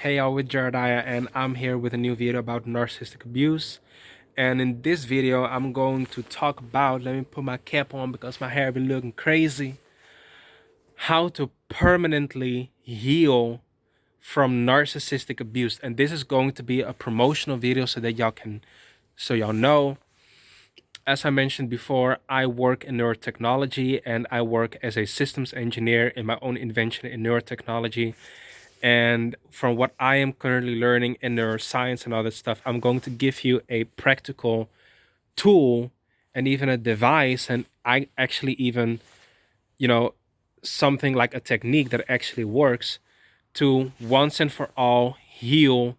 Hey y'all, with Jeradayah, and I'm here with a new video about narcissistic abuse. And in this video, I'm going to talk about, let me put my cap on because my hair been looking crazy, how to permanently heal from narcissistic abuse. And this is going to be a promotional video so that y'all know. As I mentioned before, I work in neurotechnology and I work as a systems engineer in my own invention in neurotechnology. And from what I am currently learning in neuroscience and all that stuff, I'm going to give you a practical tool and even a device, and I actually even, you know, something like a technique that actually works to once and for all heal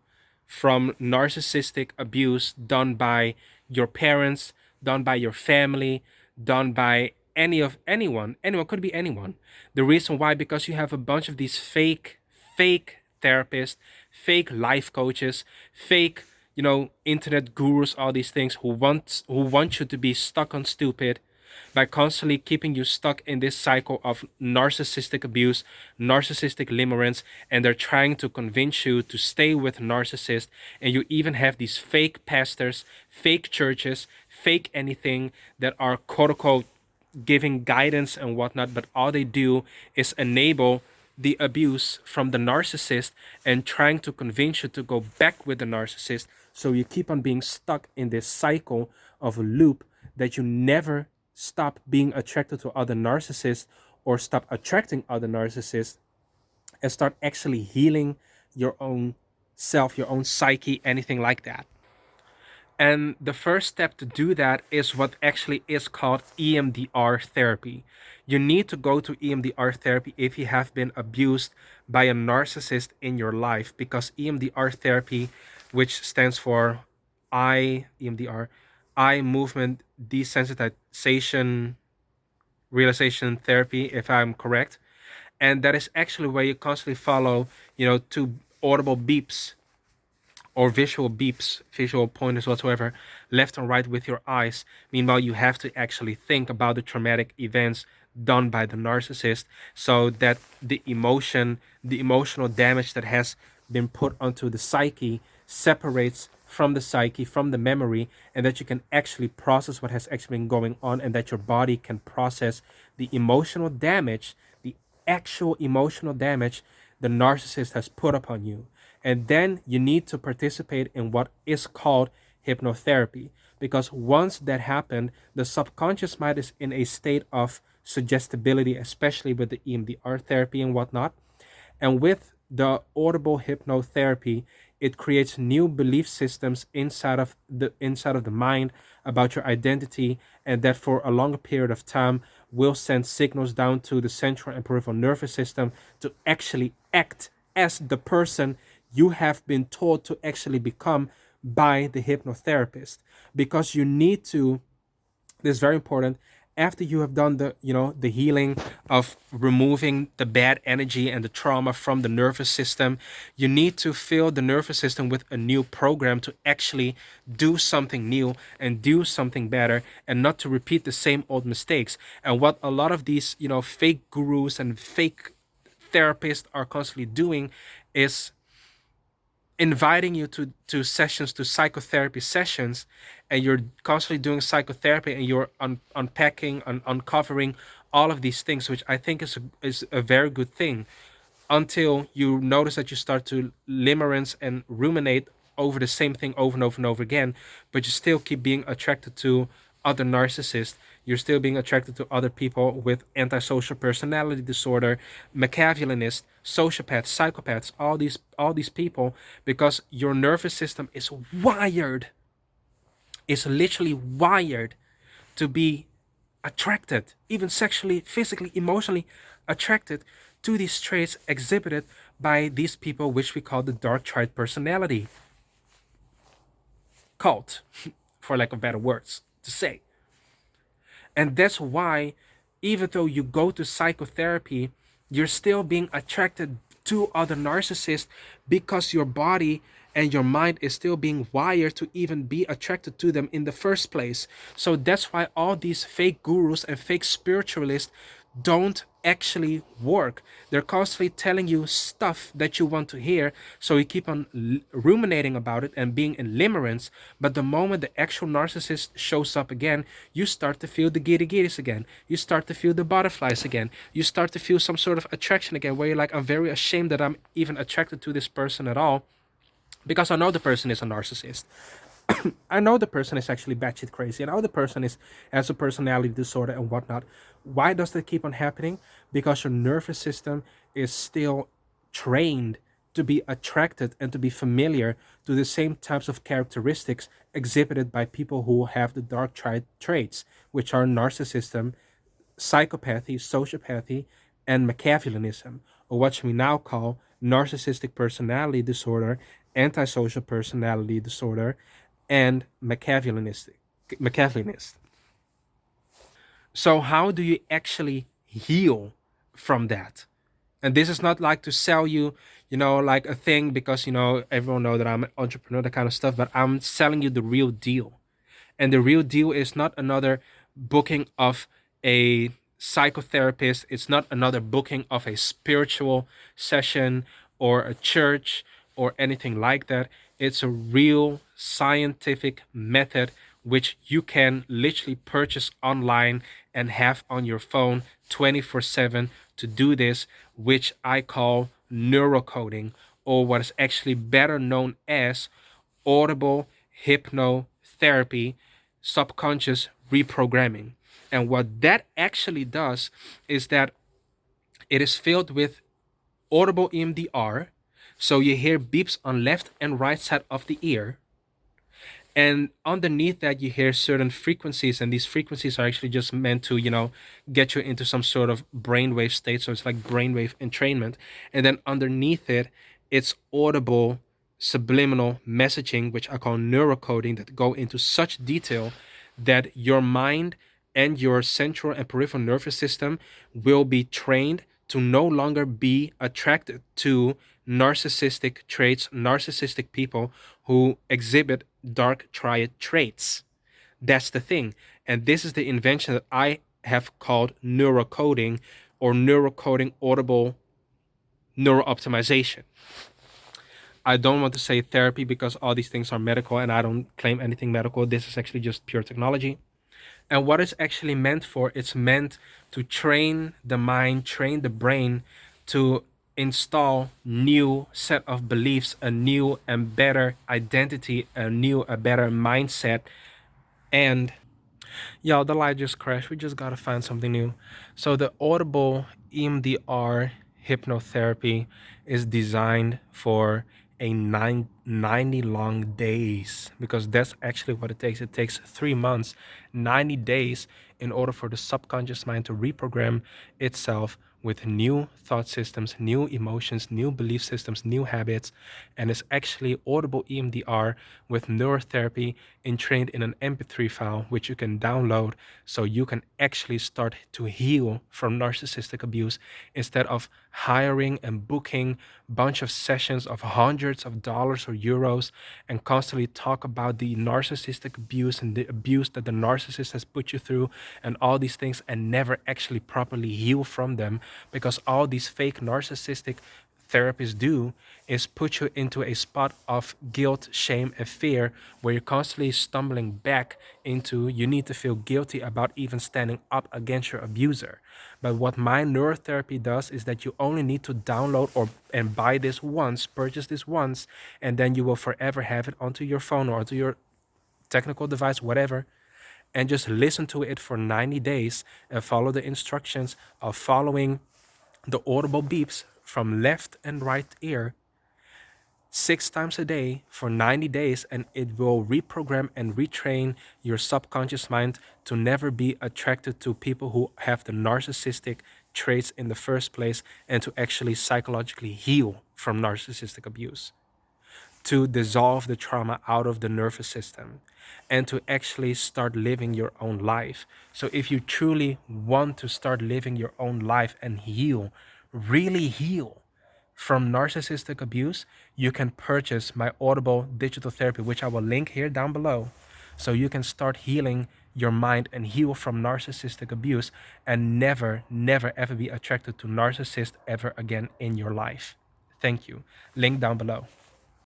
from narcissistic abuse done by your parents, done by your family, done by anyone could be anyone. The reason why, because you have a bunch of these fake therapists, fake life coaches, fake internet gurus, all these things who want you to be stuck on stupid by constantly keeping you stuck in this cycle of narcissistic abuse, narcissistic limerence, and they're trying to convince you to stay with narcissists. And you even have these fake pastors, fake churches, fake anything that are quote unquote giving guidance and whatnot, but all they do is enable the abuse from the narcissist and trying to convince you to go back with the narcissist. So you keep on being stuck in this cycle of a loop that you never stop being attracted to other narcissists or stop attracting other narcissists and start actually healing your own self, your own psyche, anything like that. And the first step to do that is what actually is called EMDR therapy. You need to go to EMDR therapy if you have been abused by a narcissist in your life, because EMDR therapy, which stands for EMDR, eye movement desensitization realization therapy, if I'm correct. And that is actually where you constantly follow, two audible beeps or visual pointers whatsoever, left and right with your eyes. Meanwhile, you have to actually think about the traumatic events done by the narcissist so that the emotional damage that has been put onto the psyche separates from the psyche, from the memory, and that you can actually process what has actually been going on, and that your body can process the emotional damage, the actual emotional damage the narcissist has put upon you. And then you need to participate in what is called hypnotherapy. Because once that happened, the subconscious mind is in a state of suggestibility, especially with the EMDR therapy and whatnot. And with the audible hypnotherapy, it creates new belief systems inside of the mind about your identity, and that for a longer period of time will send signals down to the central and peripheral nervous system to actually act as the person you have been told to actually become by the hypnotherapist. Because you need to, this is very important, after you have done the healing of removing the bad energy and the trauma from the nervous system, you need to fill the nervous system with a new program to actually do something new and do something better, and not to repeat the same old mistakes. And what a lot of these fake gurus and fake therapists are constantly doing is inviting you to sessions, to psychotherapy sessions, and you're constantly doing psychotherapy, and you're unpacking and uncovering all of these things, which I think is a very good thing, until you notice that you start to limerence and ruminate over the same thing over and over and over again, but you still keep being attracted to other narcissists. You're still being attracted to other people with antisocial personality disorder, Machiavellianists, sociopaths, psychopaths, all these people, because your nervous system is wired, is literally wired to be attracted, even sexually, physically, emotionally attracted to these traits exhibited by these people, which we call the dark triad personality cult, for lack of better words to say. And that's why, even though you go to psychotherapy, you're still being attracted to other narcissists, because your body and your mind is still being wired to even be attracted to them in the first place. So that's why all these fake gurus and fake spiritualists don't actually work. They're constantly telling you stuff that you want to hear, so you keep on ruminating about it and being in limerence. But the moment the actual narcissist shows up again, you start to feel the giddy giddies again. You start to feel the butterflies again. You start to feel some sort of attraction again, where you're like, I'm very ashamed that I'm even attracted to this person at all, because I know the person is a narcissist. I know the person is actually batshit crazy. I know the person has a personality disorder and whatnot. Why does that keep on happening? Because your nervous system is still trained to be attracted and to be familiar to the same types of characteristics exhibited by people who have the dark traits, which are narcissism, psychopathy, sociopathy, and Machiavellianism, or what we now call narcissistic personality disorder, antisocial personality disorder, and Machiavellianist. So how do you actually heal from that? And this is not like to sell you, like a thing, because everyone know that I'm an entrepreneur, that kind of stuff, but I'm selling you the real deal. And the real deal is not another booking of a psychotherapist. It's not another booking of a spiritual session or a church or anything like that. It's a real scientific method which you can literally purchase online and have on your phone 24/7 to do this, which I call neurocoding, or what is actually better known as audible hypnotherapy, subconscious reprogramming. And what that actually does is that it is filled with audible EMDR. So you hear beeps on left and right side of the ear. And underneath that, you hear certain frequencies, and these frequencies are actually just meant to, get you into some sort of brainwave state. So it's like brainwave entrainment. And then underneath it, it's audible subliminal messaging, which I call neurocoding, that go into such detail that your mind and your central and peripheral nervous system will be trained to no longer be attracted to narcissistic traits, narcissistic people who exhibit dark triad traits. That's the thing. And this is the invention that I have called neurocoding, or neurocoding audible neurooptimization. I don't want to say therapy because all these things are medical and I don't claim anything medical. This is actually just pure technology. And what it's actually meant for, it's meant to train the mind, train the brain to install new set of beliefs, a new and better identity, a better mindset. And yo, the light just crashed. We just gotta find something new. So the audible EMDR hypnotherapy is designed for a 90 long days, because that's actually what it takes. It takes 3 months, 90 days, in order for the subconscious mind to reprogram itself with new thought systems, new emotions, new belief systems, new habits. And it's actually audible EMDR with neurotherapy entrained in an MP3 file, which you can download, so you can actually start to heal from narcissistic abuse, instead of hiring and booking a bunch of sessions of hundreds of dollars or euros and constantly talk about the narcissistic abuse and the abuse that the narcissist has put you through and all these things, and never actually properly heal from them. Because all these fake narcissistic therapists do is put you into a spot of guilt, shame, and fear, where you're constantly stumbling back into you need to feel guilty about even standing up against your abuser. But what my neurotherapy does is that you only need to download or and buy this once, purchase this once, and then you will forever have it onto your phone or onto your technical device, whatever, and just listen to it for 90 days and follow the instructions of following the audible beeps from left and right ear 6 times a day for 90 days, and it will reprogram and retrain your subconscious mind to never be attracted to people who have the narcissistic traits in the first place, and to actually psychologically heal from narcissistic abuse, to dissolve the trauma out of the nervous system, and to actually start living your own life. So if you truly want to start living your own life and heal, really heal from narcissistic abuse, you can purchase my audible digital therapy, which I will link here down below, so you can start healing your mind and heal from narcissistic abuse, and never, never, ever be attracted to narcissists ever again in your life. Thank you. Link down below.